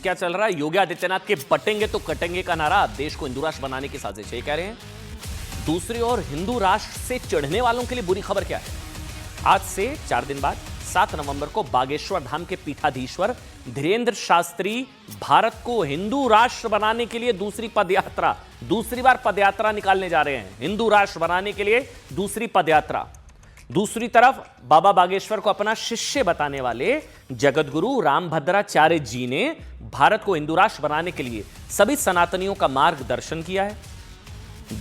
क्या चल रहा है? योगी आदित्यनाथ के बटेंगे तो कटेंगे का नारा देश को हिंदू राष्ट्र बनाने की साजिश है, कह रहे हैं। दूसरी ओर हिंदू राष्ट्र से चिढ़ने वालों के लिए बुरी खबर क्या है? आज से 4 दिन बाद 7 नवंबर को बागेश्वर धाम के पीठाधीश्वर धीरेन्द्र शास्त्री भारत को हिंदू राष्ट्र बनाने के लिए दूसरी बार पदयात्रा निकालने जा रहे हैं। हिंदू राष्ट्र बनाने के लिए दूसरी पदयात्रा। दूसरी तरफ बाबा बागेश्वर को अपना शिष्य बताने वाले जगतगुरु रामभद्राचार्य जी ने भारत को हिंदू राष्ट्र बनाने के लिए सभी सनातनियों का मार्गदर्शन किया है।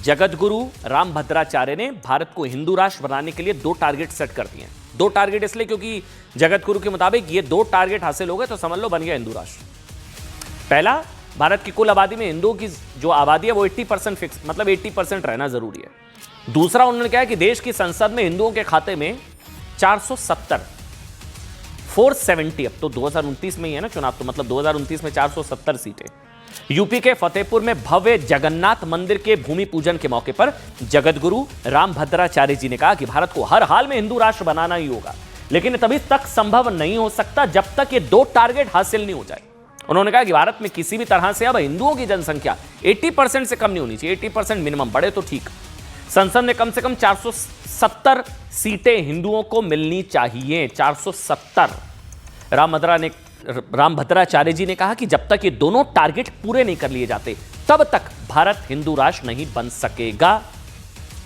जगतगुरु रामभद्राचार्य ने भारत को हिंदू राष्ट्र बनाने के लिए 2 टारगेट सेट कर दिए हैं। 2 टारगेट इसलिए क्योंकि जगतगुरु के मुताबिक ये 2 टारगेट हासिल हो गए तो समझ लो बन गया हिंदू राष्ट्र। पहला, भारत की कुल आबादी में हिंदुओं की जो आबादी है वो 80% फिक्स, मतलब 80% रहना जरूरी है। दूसरा, उन्होंने कहा कि देश की संसद में हिंदुओं के खाते में 470 अब तो 2029 में ही है ना चुनाव, तो मतलब 2029 में 470 सीटें। यूपी के फतेहपुर में भव्य जगन्नाथ मंदिर के भूमि पूजन के मौके पर जगतगुरु रामभद्राचार्य जी ने कहा कि भारत को हर हाल में हिंदू राष्ट्र बनाना ही होगा, लेकिन तभी तक संभव नहीं हो सकता जब तक ये 2 टारगेट हासिल नहीं हो जाए। उन्होंने कहा कि भारत में किसी भी तरह से अब हिंदुओं की जनसंख्या 80% से कम नहीं होनी चाहिए, 80% मिनिमम, बढ़े तो ठीक। संसद में कम से कम 470 सीटें हिंदुओं को मिलनी चाहिए, 470। रामभद्राचार्य जी ने कहा कि जब तक ये दोनों टारगेट पूरे नहीं कर लिए जाते तब तक भारत हिंदू राष्ट्र नहीं बन सकेगा।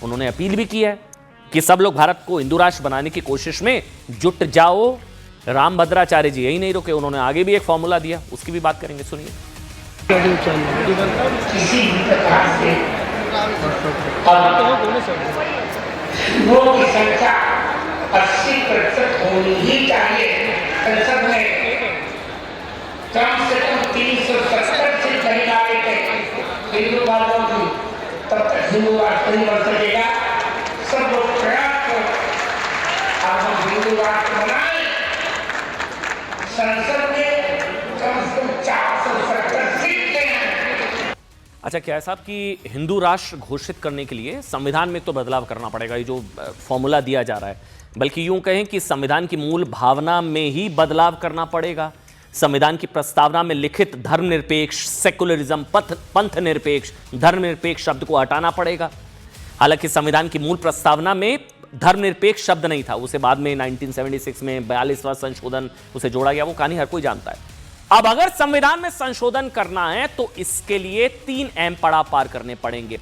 उन्होंने अपील भी की है कि सब लोग भारत को हिंदू राष्ट्र बनाने की कोशिश में जुट जाओ। रामभद्राचार्य जी यही नहीं रुके, उन्होंने आगे भी एक फॉर्मूला दिया, उसकी भी बात करेंगे, सुनिए। किसी भी प्रकार से हिंदुओं की संख्या 80% होनी ही चाहिए। संसद में कम से कम 370 सीट नहीं लाए थे हिंदू वालों की, तब तक हिंदू राष्ट्र नहीं बन सकेगा। सब लोग प्रयास करो, अब हम हिंदू राष्ट्र बनाए। संसद में कम से कम 470 सीट लें। अच्छा, क्या है साहब कि हिंदू राष्ट्र घोषित करने के लिए संविधान में तो बदलाव करना पड़ेगा, ये जो फॉर्मूला दिया जा रहा है, बल्कि यूं कहें कि संविधान की मूल भावना में ही बदलाव करना पड़ेगा। संविधान की प्रस्तावना में लिखित धर्मनिरपेक्ष, सेकुलरिज्म, पंथ निरपेक्ष, धर्मनिरपेक्ष शब्द को हटाना पड़ेगा। हालांकि संविधान की मूल प्रस्तावना में धर्मनिरपेक्ष शब्द नहीं था, उसे बाद में 1976 में 42वां संशोधन उसे जोड़ा गया, वो कहानी हर कोई जानता है। अब अगर संविधान में संशोधन करना है तो इसके लिए 3 अहम पड़ाव पार करने पड़ेंगे।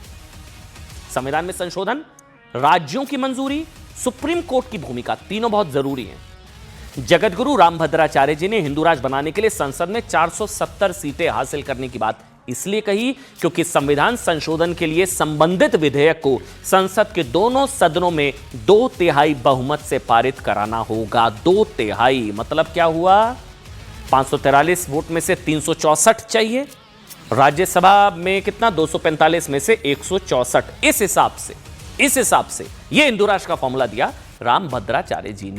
संविधान में संशोधन, राज्यों की मंजूरी, सुप्रीम कोर्ट की भूमिका, तीनों बहुत जरूरी हैं। जगतगुरु रामभद्राचार्य जी ने हिंदू राष्ट्र बनाने के लिए संसद में 470 सीटें हासिल करने की बात इसलिए कही क्योंकि संविधान संशोधन के लिए संबंधित विधेयक को संसद के दोनों सदनों में 2/3 बहुमत से पारित कराना होगा। 2/3 मतलब क्या हुआ? 543 वोट में से 364 चाहिए, राज्यसभा में कितना? 245 में से 164। इस हिसाब से ये हिंदू राष्ट्र का फॉर्मूला दिया रामभद्राचार्य जी ने।